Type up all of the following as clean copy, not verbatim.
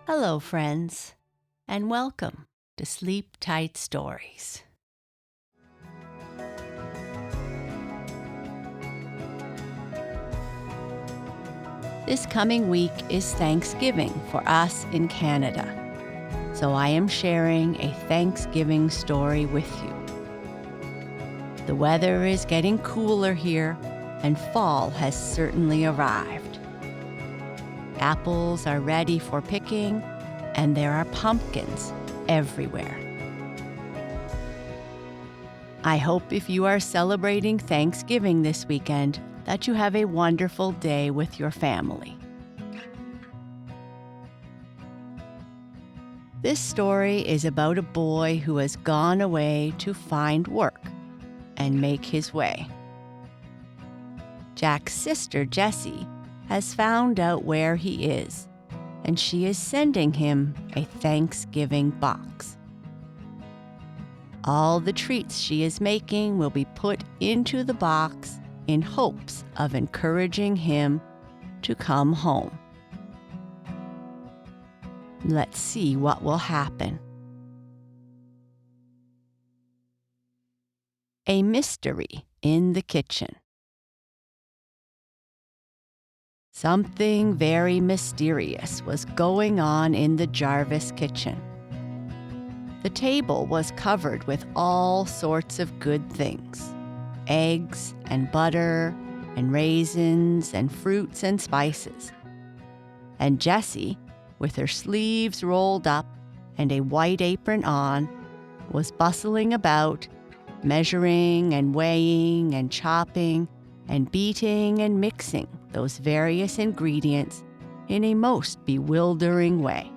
Hello, friends, and welcome to Sleep Tight Stories. This coming week is Thanksgiving for us in Canada, so I am sharing a Thanksgiving story with you. The weather is getting cooler here, and fall has certainly arrived. Apples are ready for picking, and there are pumpkins everywhere. I hope if you are celebrating Thanksgiving this weekend, that you have a wonderful day with your family. This story is about a boy who has gone away to find work and make his way. Jack's sister, Jessie, has found out where he is, and she is sending him a Thanksgiving box. All the treats she is making will be put into the box in hopes of encouraging him to come home. Let's see what will happen. A mystery in the kitchen. Something very mysterious was going on in the Jarvis kitchen. The table was covered with all sorts of good things: eggs and butter and raisins and fruits and spices. And Jessie, with her sleeves rolled up and a white apron on, was bustling about, measuring and weighing and chopping and beating and mixing those various ingredients in a most bewildering way.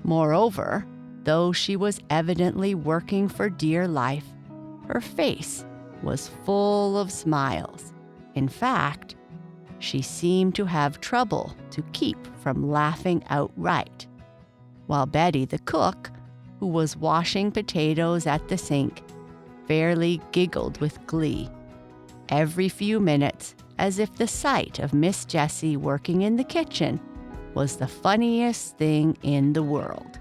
Moreover, though she was evidently working for dear life, her face was full of smiles. In fact, she seemed to have trouble to keep from laughing outright, while Betty, the cook, who was washing potatoes at the sink, fairly giggled with glee every few minutes, as if the sight of Miss Jessie working in the kitchen was the funniest thing in the world.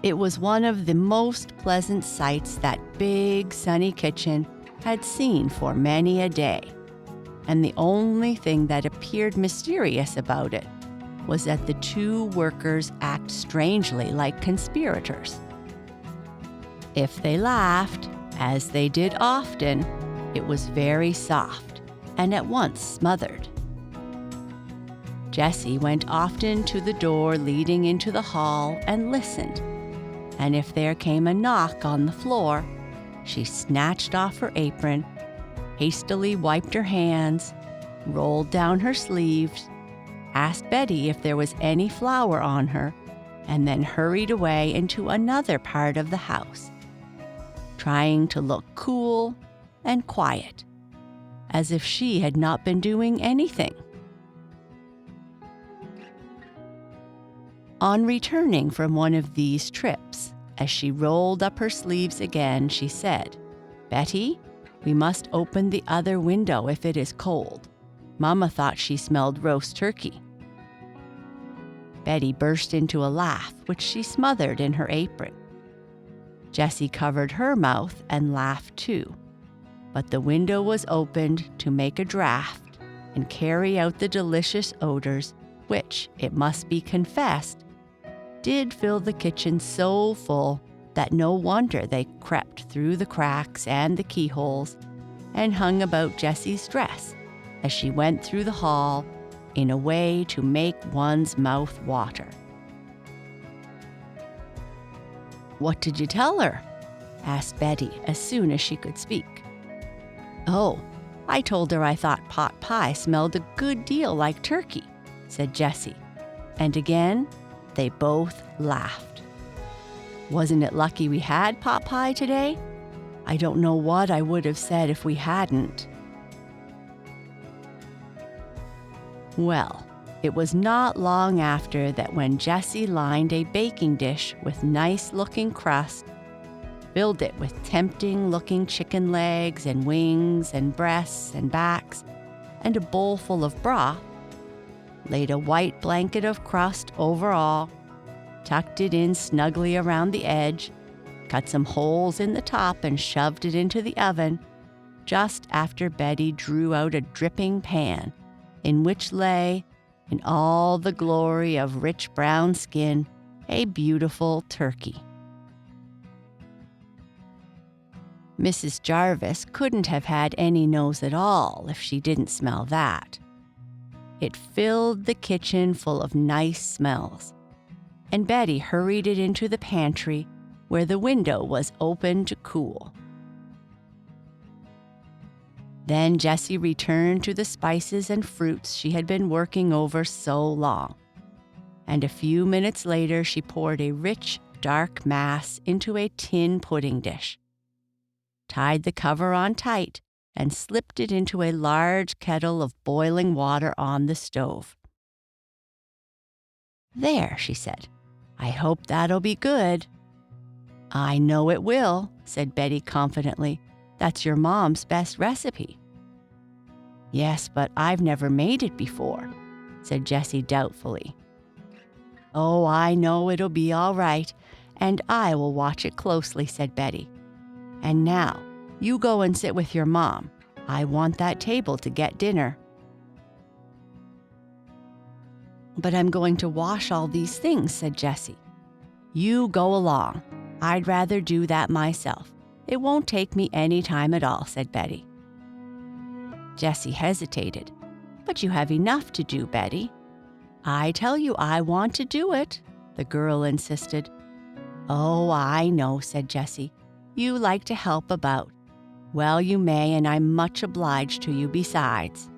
It was one of the most pleasant sights that big, sunny kitchen had seen for many a day, and the only thing that appeared mysterious about it was that the two workers act strangely like conspirators. If they laughed, as they did often, it was very soft and at once smothered. Jessie went often to the door leading into the hall and listened, and if there came a knock on the floor, she snatched off her apron, hastily wiped her hands, rolled down her sleeves, asked Betty if there was any flour on her, and then hurried away into another part of the house, trying to look cool and quiet, as if she had not been doing anything. On returning from one of these trips, as she rolled up her sleeves again, she said, "Betty, we must open the other window if it is cold. Mama thought she smelled roast turkey." Betty burst into a laugh, which she smothered in her apron. Jessie covered her mouth and laughed too, but the window was opened to make a draft and carry out the delicious odors which, it must be confessed, did fill the kitchen so full that no wonder they crept through the cracks and the keyholes and hung about Jessie's dress as she went through the hall in a way to make one's mouth water. "What did you tell her?" asked Betty as soon as she could speak. "Oh, I told her I thought pot pie smelled a good deal like turkey," said Jessie, and again they both laughed. "Wasn't it lucky we had pot pie today? I don't know what I would have said if we hadn't." Well, it was not long after that when Jessie lined a baking dish with nice-looking crust, filled it with tempting-looking chicken legs and wings and breasts and backs, and a bowl full of broth, laid a white blanket of crust over all, tucked it in snugly around the edge, cut some holes in the top and shoved it into the oven, just after Betty drew out a dripping pan in which lay, in all the glory of rich brown skin, a beautiful turkey. Mrs. Jarvis couldn't have had any nose at all if she didn't smell that. It filled the kitchen full of nice smells, and Betty hurried it into the pantry where the window was open to cool. Then Jessie returned to the spices and fruits she had been working over so long, and a few minutes later she poured a rich, dark mass into a tin pudding dish, tied the cover on tight, and slipped it into a large kettle of boiling water on the stove. "There," she said. "I hope that'll be good." "I know it will," said Betty confidently. "That's your mom's best recipe." "Yes, but I've never made it before," said Jessie doubtfully. "Oh, I know it'll be all right, and I will watch it closely," said Betty. "And now, you go and sit with your mom. I want that table to get dinner." "But I'm going to wash all these things," said Jessie. "You go along. I'd rather do that myself. It won't take me any time at all," said Betty. Jessie hesitated. "But you have enough to do, Betty." "I tell you I want to do it," the girl insisted. "Oh, I know," said Jessie. "You like to help about. Well, you may, and I'm much obliged to you besides."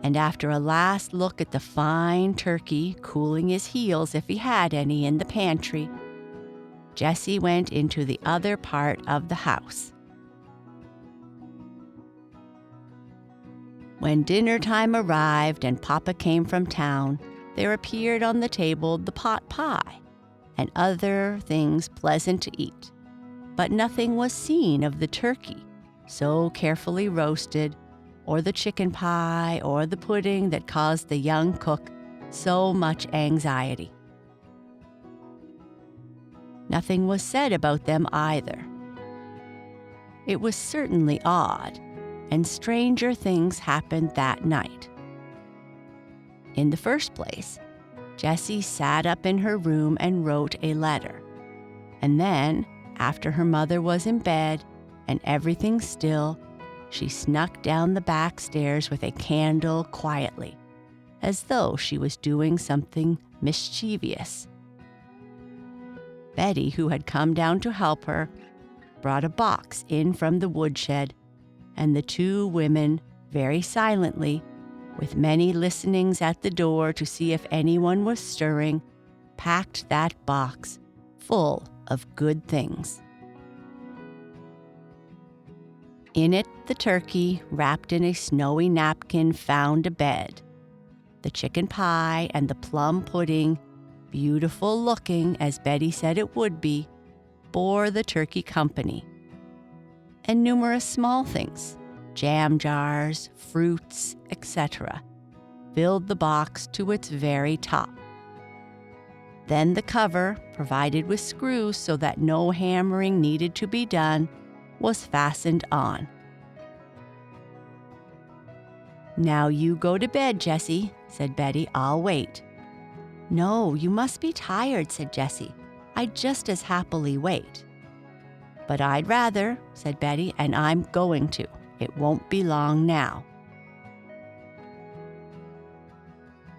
And after a last look at the fine turkey cooling his heels if he had any in the pantry, Jessie went into the other part of the house. When dinner time arrived and Papa came from town, there appeared on the table the pot pie and other things pleasant to eat. But nothing was seen of the turkey, so carefully roasted, or the chicken pie, or the pudding that caused the young cook so much anxiety. Nothing was said about them either. It was certainly odd, and stranger things happened that night. In the first place, Jessie sat up in her room and wrote a letter, and then, after her mother was in bed and everything still, she snuck down the back stairs with a candle quietly, as though she was doing something mischievous. Betty, who had come down to help her, brought a box in from the woodshed, and the two women, very silently, with many listenings at the door to see if anyone was stirring, packed that box full of good things. In it, the turkey, wrapped in a snowy napkin, found a bed. The chicken pie and the plum pudding, beautiful looking as Betty said it would be, bore the turkey company. And numerous small things, jam jars, fruits, etc., filled the box to its very top. Then the cover, provided with screws so that no hammering needed to be done, was fastened on. "Now you go to bed, Jessie," said Betty. "I'll wait." "No, you must be tired," said Jessie. "I'd just as happily wait." "But I'd rather," said Betty, "and I'm going to. It won't be long now."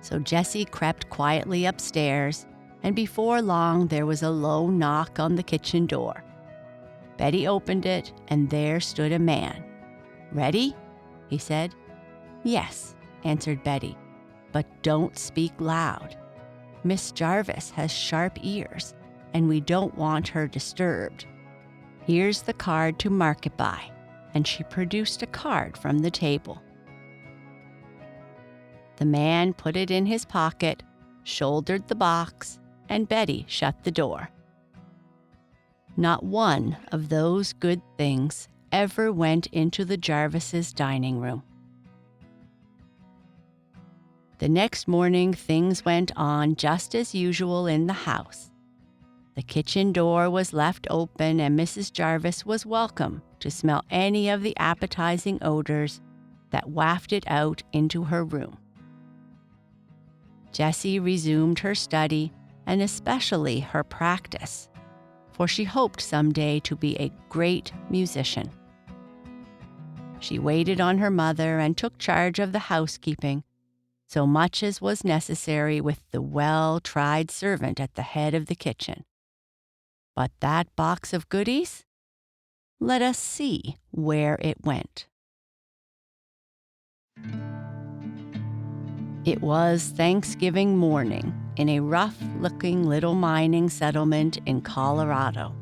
So Jessie crept quietly upstairs, and before long there was a low knock on the kitchen door. Betty opened it, and there stood a man. "Ready?" he said. "Yes," answered Betty, "but don't speak loud. Miss Jarvis has sharp ears, and we don't want her disturbed. Here's the card to mark it by," and she produced a card from the table. The man put it in his pocket, shouldered the box, and Betty shut the door. Not one of those good things ever went into the Jarvises' dining room. The next morning, things went on just as usual in the house. The kitchen door was left open, and Mrs. Jarvis was welcome to smell any of the appetizing odors that wafted out into her room. Jessie resumed her study, and especially her practice, for she hoped someday to be a great musician. She waited on her mother and took charge of the housekeeping, so much as was necessary with the well-tried servant at the head of the kitchen. But that box of goodies? Let us see where it went. It was Thanksgiving morning in a rough-looking little mining settlement in Colorado.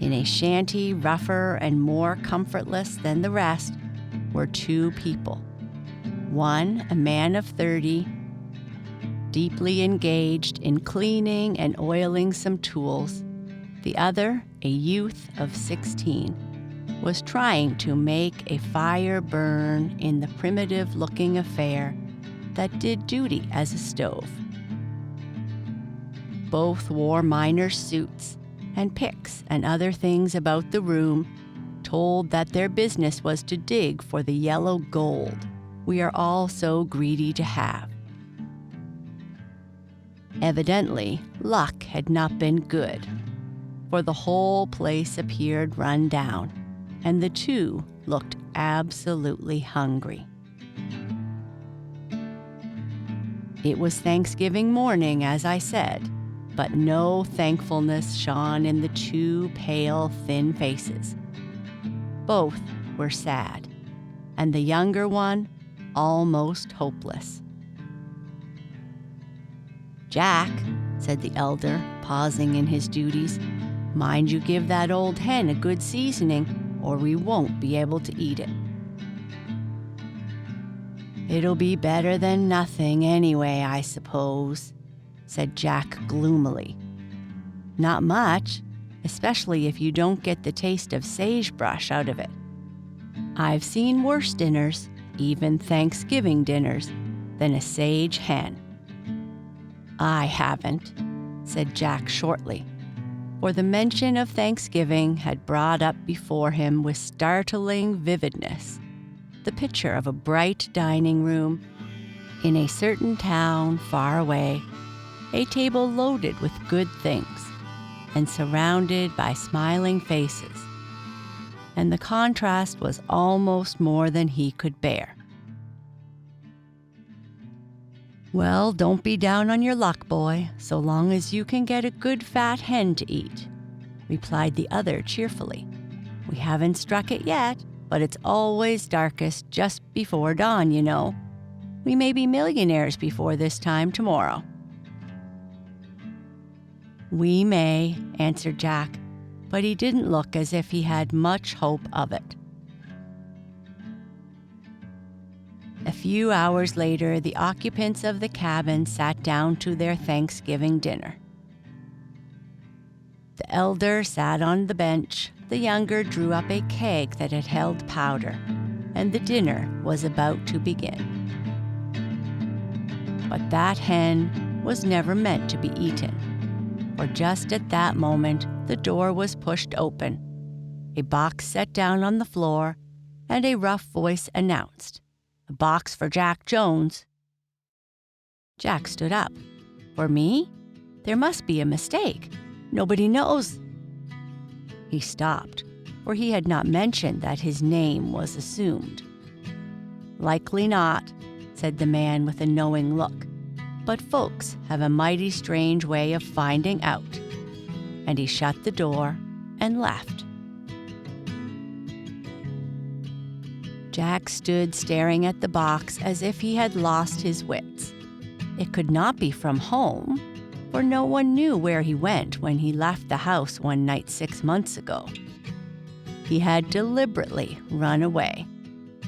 In a shanty rougher and more comfortless than the rest were two people. One, a man of 30, deeply engaged in cleaning and oiling some tools. The other, a youth of 16, was trying to make a fire burn in the primitive-looking affair that did duty as a stove. Both wore miners' suits, and picks and other things about the room told that their business was to dig for the yellow gold we are all so greedy to have. Evidently, luck had not been good, for the whole place appeared run down, and the two looked absolutely hungry. It was Thanksgiving morning, as I said, but no thankfulness shone in the two pale, thin faces. Both were sad, and the younger one almost hopeless. "Jack," said the elder, pausing in his duties, "mind you give that old hen a good seasoning, or we won't be able to eat it." "It'll be better than nothing anyway, I suppose," said Jack gloomily. "Not much, especially if you don't get the taste of sagebrush out of it. I've seen worse dinners, even Thanksgiving dinners, than a sage hen." "I haven't," said Jack shortly, for the mention of Thanksgiving had brought up before him with startling vividness the picture of a bright dining room in a certain town far away, a table loaded with good things and surrounded by smiling faces, and the contrast was almost more than he could bear. "Well, don't be down on your luck, boy, so long as you can get a good fat hen to eat," replied the other cheerfully. "We haven't struck it yet, but it's always darkest just before dawn, you know. We may be millionaires before this time tomorrow." "We may," answered Jack, but he didn't look as if he had much hope of it. A few hours later, the occupants of the cabin sat down to their Thanksgiving dinner. The elder sat on the bench, the younger drew up a keg that had held powder, and the dinner was about to begin. But that hen was never meant to be eaten, for just at that moment the door was pushed open, a box set down on the floor, and a rough voice announced, "A box for Jack Jones." Jack stood up. "For me? There must be a mistake. Nobody knows." He stopped, for he had not mentioned that his name was assumed. "Likely not," said the man with a knowing look, "but folks have a mighty strange way of finding out." And he shut the door and left. Jack stood staring at the box as if he had lost his wits. It could not be from home, for no one knew where he went when he left the house one night 6 months ago. He had deliberately run away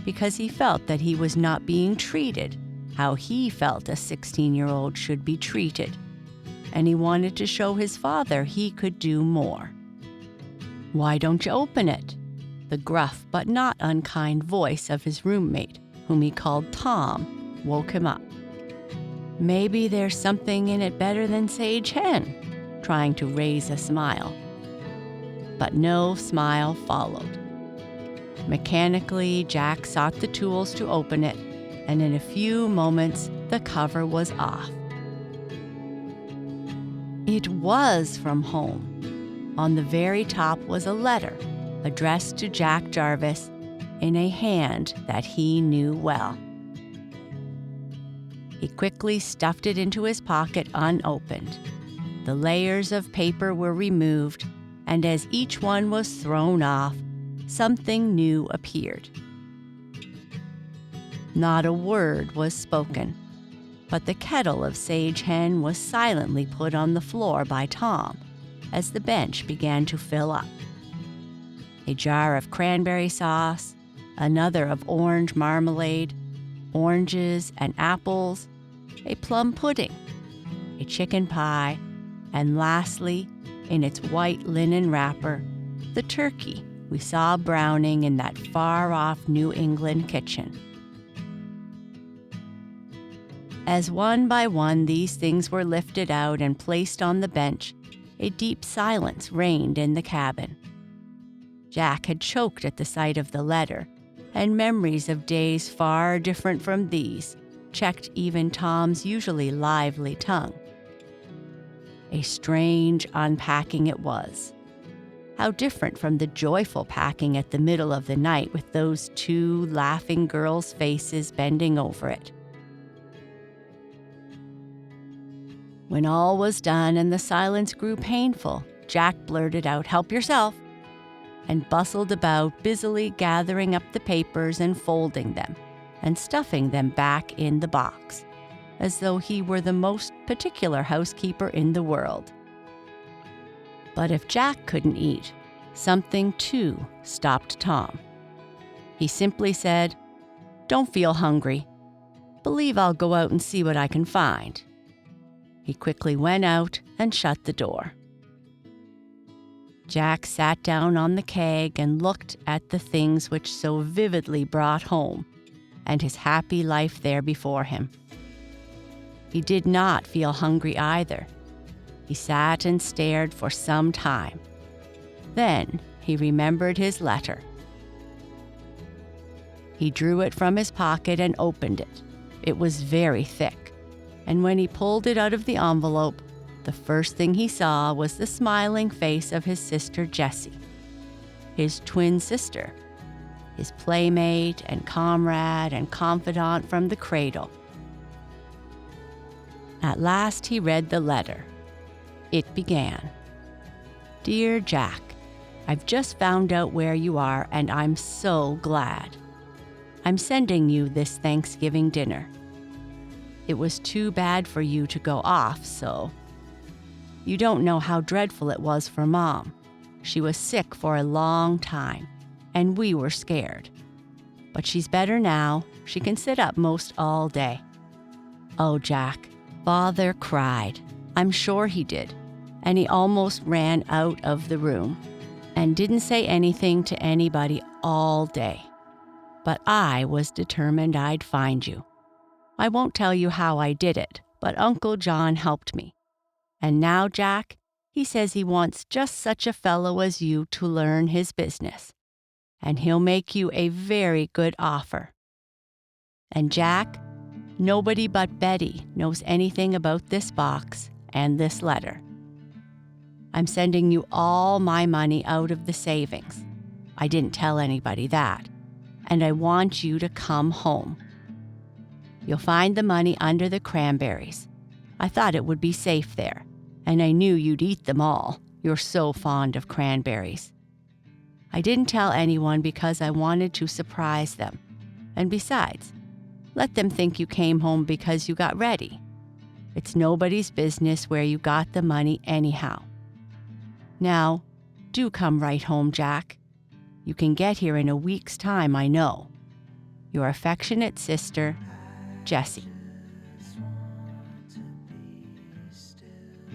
because he felt that he was not being treated how he felt a 16-year-old should be treated, and he wanted to show his father he could do more. "Why don't you open it?" The gruff but not unkind voice of his roommate, whom he called Tom, woke him up. Maybe there's something in it better than Sage Hen, trying to raise a smile. But no smile followed. Mechanically, Jack sought the tools to open it, and in a few moments, the cover was off. It was from home. On the very top was a letter addressed to Jack Jarvis in a hand that he knew well. He quickly stuffed it into his pocket unopened. The layers of paper were removed, and as each one was thrown off, something new appeared. Not a word was spoken, but the kettle of Sage Hen was silently put on the floor by Tom as the bench began to fill up. A jar of cranberry sauce, another of orange marmalade, oranges and apples, a plum pudding, a chicken pie, and lastly, in its white linen wrapper, the turkey we saw browning in that far-off New England kitchen. As one by one these things were lifted out and placed on the bench, a deep silence reigned in the cabin. Jack had choked at the sight of the letter, and memories of days far different from these checked even Tom's usually lively tongue. A strange unpacking it was. How different from the joyful packing at the middle of the night with those two laughing girls' faces bending over it. When all was done and the silence grew painful, Jack blurted out, "Help yourself," and bustled about, busily gathering up the papers and folding them, and stuffing them back in the box, as though he were the most particular housekeeper in the world. But if Jack couldn't eat, something too stopped Tom. He simply said, "Don't feel hungry. Believe I'll go out and see what I can find." He quickly went out and shut the door. Jack sat down on the keg and looked at the things which so vividly brought home, and his happy life there before him. He did not feel hungry either. He sat and stared for some time. Then he remembered his letter. He drew it from his pocket and opened it. It was very thick, and when he pulled it out of the envelope, the first thing he saw was the smiling face of his sister Jessie, his twin sister, his playmate and comrade and confidant from the cradle. At last he read the letter. It began, "Dear Jack, I've just found out where you are, and I'm so glad. I'm sending you this Thanksgiving dinner. It was too bad for you to go off, so. You don't know how dreadful it was for Mom. She was sick for a long time, and we were scared. But she's better now. She can sit up most all day. Oh, Jack, Father cried. I'm sure he did. And he almost ran out of the room and didn't say anything to anybody all day. But I was determined I'd find you. I won't tell you how I did it, but Uncle John helped me. And now, Jack, he says he wants just such a fellow as you to learn his business. And he'll make you a very good offer. And Jack, nobody but Betty knows anything about this box and this letter. I'm sending you all my money out of the savings. I didn't tell anybody that. And I want you to come home. You'll find the money under the cranberries. I thought it would be safe there, and I knew you'd eat them all. You're so fond of cranberries. I didn't tell anyone because I wanted to surprise them. And besides, let them think you came home because you got ready. It's nobody's business where you got the money anyhow. Now, do come right home, Jack. You can get here in a week's time, I know. Your affectionate sister, Jessie."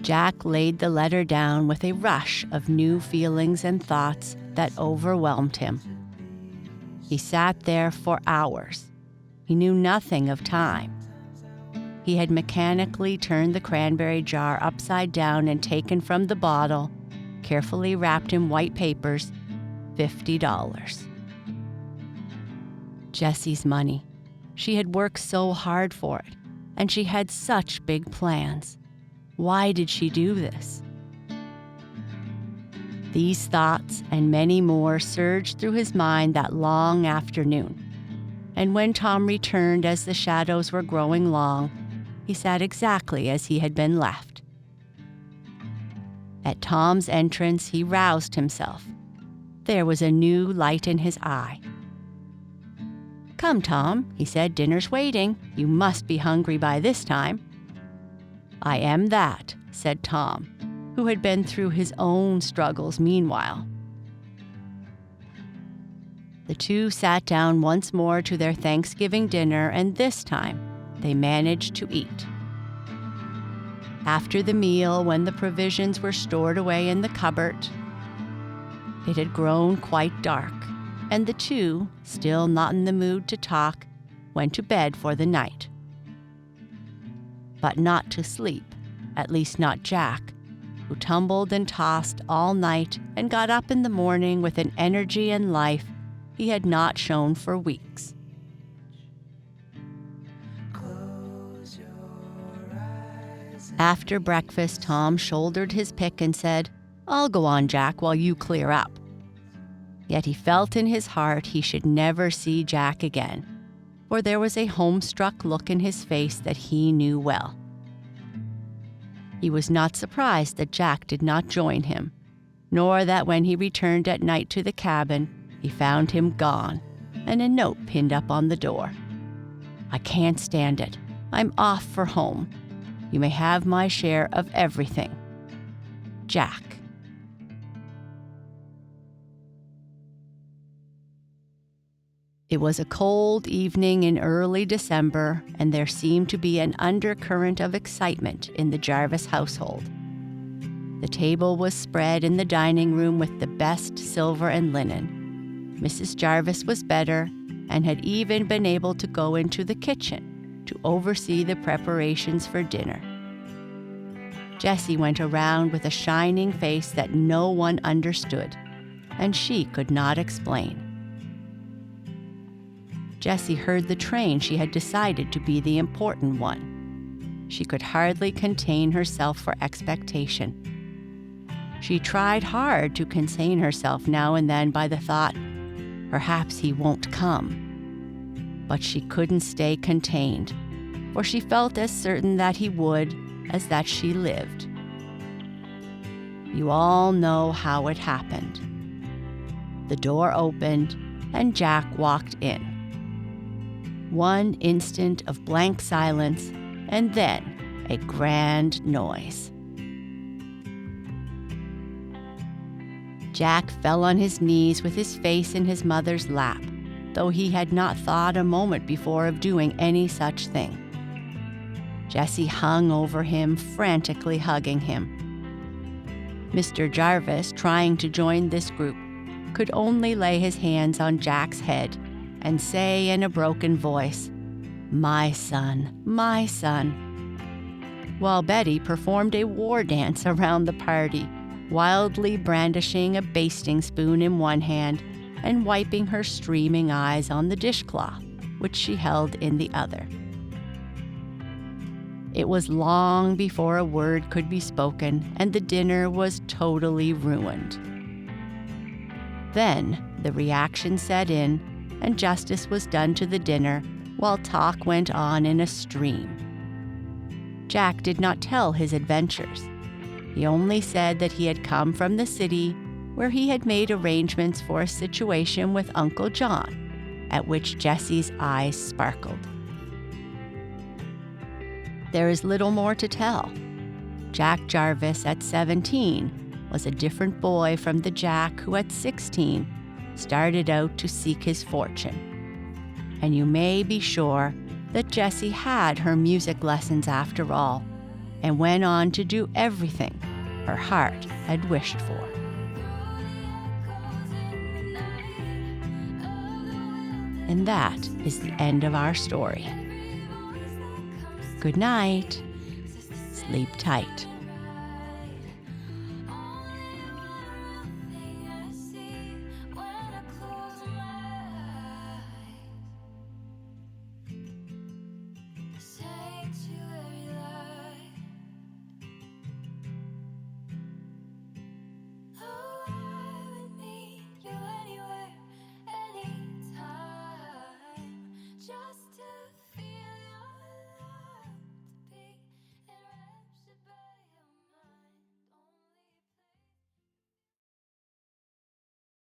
Jack laid the letter down with a rush of new feelings and thoughts that overwhelmed him. He sat there for hours. He knew nothing of time. he had mechanically turned the cranberry jar upside down and taken from the bottle, carefully wrapped in white papers, $50. Jessie's money. She had worked so hard for it, and she had such big plans. Why did she do this? These thoughts and many more surged through his mind that long afternoon. And when Tom returned as the shadows were growing long, he sat exactly as he had been left. At Tom's entrance, he roused himself. There was a new light in his eye. "Come, Tom," he said, "dinner's waiting. You must be hungry by this time." "I am that," said Tom, who had been through his own struggles meanwhile. The two sat down once more to their Thanksgiving dinner, and this time they managed to eat. After the meal, when the provisions were stored away in the cupboard, it had grown quite dark, and the two, still not in the mood to talk, went to bed for the night. But not to sleep, at least not Jack, who tumbled and tossed all night and got up in the morning with an energy and life he had not shown for weeks. After breakfast, Tom shouldered his pick and said, "I'll go on, Jack, while you clear up." Yet he felt in his heart he should never see Jack again, for there was a home-struck look in his face that he knew well. He was not surprised that Jack did not join him, nor that when he returned at night to the cabin, he found him gone, and a note pinned up on the door. "I can't stand it. I'm off for home. You may have my share of everything. Jack." It was a cold evening in early December, and there seemed to be an undercurrent of excitement in the Jarvis household. The table was spread in the dining room with the best silver and linen. Mrs. Jarvis was better and had even been able to go into the kitchen to oversee the preparations for dinner. Jessie went around with a shining face that no one understood, and she could not explain. Jessie heard the train she had decided to be the important one. She could hardly contain herself for expectation. She tried hard to contain herself now and then by the thought, perhaps he won't come. But she couldn't stay contained, for she felt as certain that he would as that she lived. You all know how it happened. The door opened, and Jack walked in. One instant of blank silence, and then a grand noise. Jack fell on his knees with his face in his mother's lap, though he had not thought a moment before of doing any such thing. Jessie hung over him, frantically hugging him. Mr. Jarvis, trying to join this group, could only lay his hands on Jack's head and say in a broken voice, "My son, my son," while Betty performed a war dance around the party, wildly brandishing a basting spoon in one hand and wiping her streaming eyes on the dishcloth, which she held in the other. It was long before a word could be spoken, and the dinner was totally ruined. Then the reaction set in, and justice was done to the dinner while talk went on in a stream. Jack did not tell his adventures. He only said that he had come from the city where he had made arrangements for a situation with Uncle John, at which Jessie's eyes sparkled. There is little more to tell. Jack Jarvis at 17 was a different boy from the Jack who at 16 started out to seek his fortune. And you may be sure that Jessie had her music lessons after all, and went on to do everything her heart had wished for. And that is the end of our story. Good night. Sleep tight.